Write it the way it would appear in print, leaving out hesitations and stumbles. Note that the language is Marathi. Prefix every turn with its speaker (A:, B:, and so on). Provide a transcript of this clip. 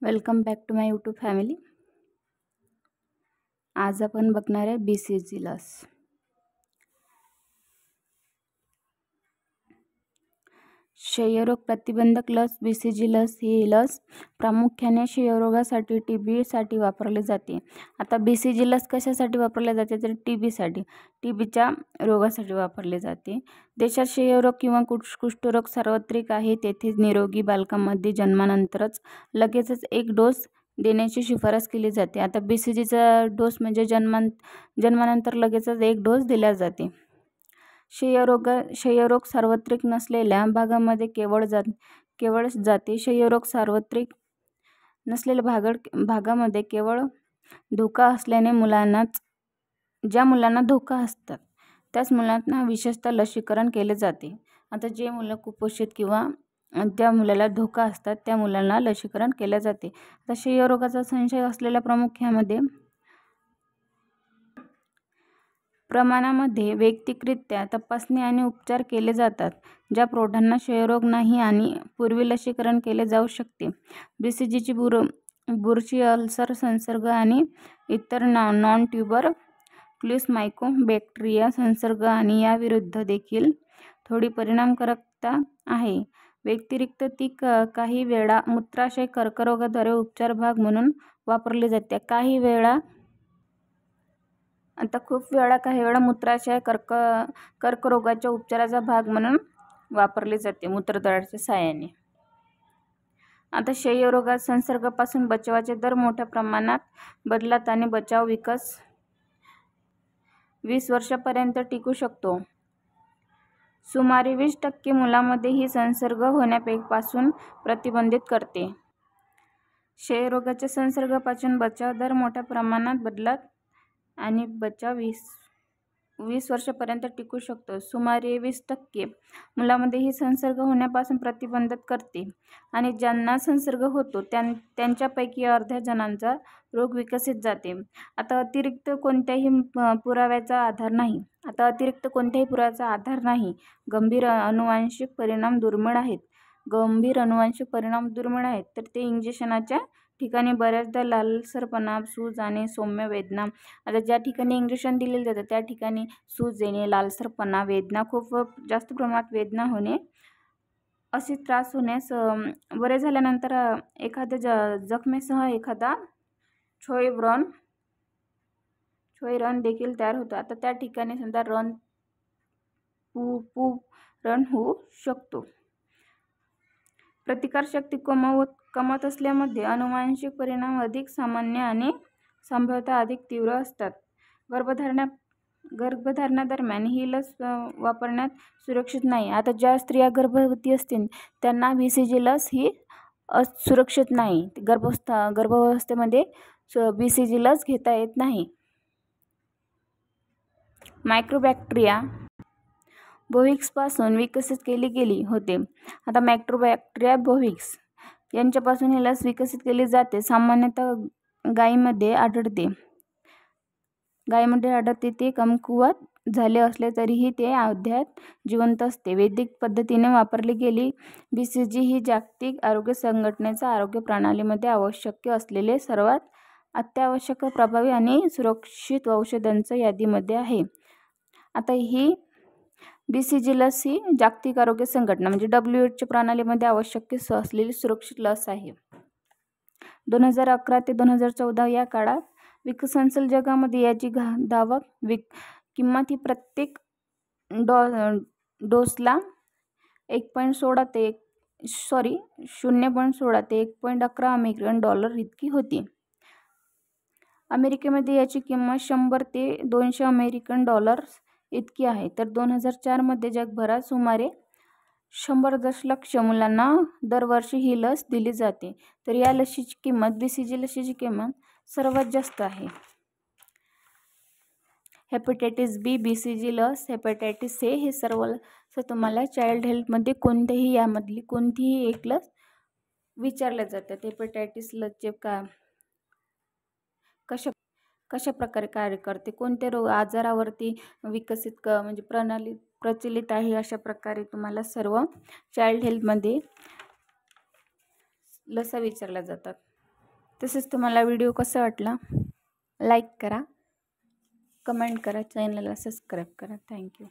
A: Welcome back to my YouTube family. आज आपण बघणार आहे BCG लस। क्षयरोग प्रतिबंधक लस BCG लस ही लस प्रामुख्याने क्षयरोगासाठी TB साठी वापरली जाते। आता BCG लस कशासाठी वापरली जाते तर TBच्या रोगासाठी वापरली जाते। देशात क्षयरोग किंवा कुष्ठरोग सार्वत्रिक आहे, तेथे निरोगी बालकांमध्ये जन्मानंतरच लगेचच एक डोस देण्याची शिफारस केली जाते। आता BCGचा डोस म्हणजे जन्मानंतर लगेचच एक डोस दिला जाते। क्षयरोग सार्वत्रिक नसलेल्या भागामध्ये केवळ जाते। क्षयरोग सार्वत्रिक नसलेल्या भागामध्ये केवळ धोका असल्याने ज्या मुलांना धोका असतात त्याच मुलांना विशेषतः लसीकरण केले जाते। आता जे मुलं कुपोषित किंवा त्या मुलाला धोका असतात त्या मुलांना लसीकरण केले जाते। आता क्षयरोगाचा संशय असलेल्या प्रामुख्यामध्ये प्रमाणामध्ये वैयक्तिकरित्या तपासणी आणि उपचार केले जातात। ज्या प्रौढांना क्षयरोग नाही आणि पूर्वी लसीकरण केले जाऊ शकते। BCGची बुरशी, अल्सर संसर्ग आणि इतर नॉन ट्यूबरक्युलोसिस मायकोबॅक्टेरिया संसर्ग आणि याविरुद्ध देखील थोडी परिणामकारकता आहे। व्यतिरिक्त ती काही वेळा मूत्राशय कर्करोगाद्वारे उपचार भाग म्हणून वापरली जाते। काही वेळा मूत्राशय कर्करोगाच्या उपचाराचा भाग म्हणून वापरली जाते मूत्रद्वाराच्या सहाय्याने। आता क्षयरोगात संसर्गापासून बचावाचे दर मोठ्या प्रमाणात बदलतात आणि बचाव 20 वर्षांपर्यंत टिकू शकतो। सुमारे 20% मुलांमध्ये ही संसर्ग होण्यापासून प्रतिबंधित करते। क्षयरोगाच्या संसर्गापासून बचाव दर मोठ्या प्रमाणात बदलतात आणि बचाव 20 वर्षांपर्यंत टिकू शकतो। सुमारे 20% मुलांमध्ये ही संसर्ग होण्यापासून प्रतिबंधित करते आणि ज्यांना संसर्ग होतो त्यांच्यापैकी अर्ध्या जणांचा रोग विकसित जाते। आता अतिरिक्त कोणत्याही पुराव्याचा आधार नाही। गंभीर अनुवांशिक परिणाम दुर्मिळ आहेत तर ते इंजेक्शनच्या ठिकाणी बऱ्याचदा लालसरपणा, सूज आणि सौम्य वेदना। आता ज्या ठिकाणी इंजेक्शन दिले जाते त्या ठिकाणी सूज येणे, लालसरपणा, वेदना, खूप जास्त प्रमाणात वेदना होणे असे त्रास होण्यास बरे झाल्यानंतर एखाद्या जखमेसह एखादा क्षयरण देखील तयार होतो। आता त्या ठिकाणी सुद्धा रण होऊ शकतो। प्रतिकारशक्ती कमवत असल्यामध्ये अनुवांशिक परिणाम अधिक सामान्य आणि संभाव्यतः अधिक तीव्र असतात। गर्भधारणेदरम्यान ही लस वापरण्यात सुरक्षित नाही। आता ज्या स्त्रिया गर्भवती असतील त्यांना BCG लस ही सुरक्षित नाही। गर्भावस्थेमध्ये BCG लस घेता येत नाही। मायकोबॅक्टेरिया बोव्हिक्सपासून विकसित केली गेली होते। आता मायकोबॅक्टेरिया बोव्हिक्स यांच्यापासून ही लस विकसित केली जाते। सामान्यतः गायींमध्ये आढळते। ते कमकुवत झाले असले तरीही ते अद्याप जिवंत असते। वैद्यकीय पद्धतीने वापरली गेली BCG ही जागतिक आरोग्य संघटनेच्या आरोग्य प्रणालीमध्ये आवश्यक असलेले सर्वात अत्यावश्यक, प्रभावी आणि सुरक्षित औषधांच्या यादीमध्ये आहे। आता ही BCG लस ही जागतिक आरोग्य संघटना म्हणजे WHO प्रणालीमध्ये आवश्यक असलेली सुरक्षित लस आहे। 2011 ते 2014 या काळात विकसनशील जगामध्ये याची किंमत ही प्रत्येक डोसला 0.16 ते 1.11 अमेरिकन डॉलर इतकी होती। अमेरिकेमध्ये याची किंमत 100 ते 200 अमेरिकन डॉलर्स इतकी आहे। तर 2004 मध्ये जगभरात सुमारे 100 दशलक्ष मुलांना दरवर्षी ही लस दिली जाते। तर या लसीची किंमत BCG लसीची किंमत सर्वात जास्त आहे। हेपॅटायटिस B BCG लस, हेपॅटायटिस A हे सर्व तुम्हाला चाइल्ड हेल्थमध्ये यामधली कोणतीही एक लस विचारल्या जातात। हेपॅटायटिस लसचे कशा प्रकारे कार्य करते, कोणते आजारावरती म्हणजे प्रचलित आहे, अशा प्रकारे तुम्हाला सर्व चाइल्ड हेल्थमध्ये लसा विचारल्या जातात। तसेच तुम्हाला व्हिडिओ कसा वाटला लाईक करा, कमेंट करा, चॅनलला सबस्क्राईब करा. थँक्यू.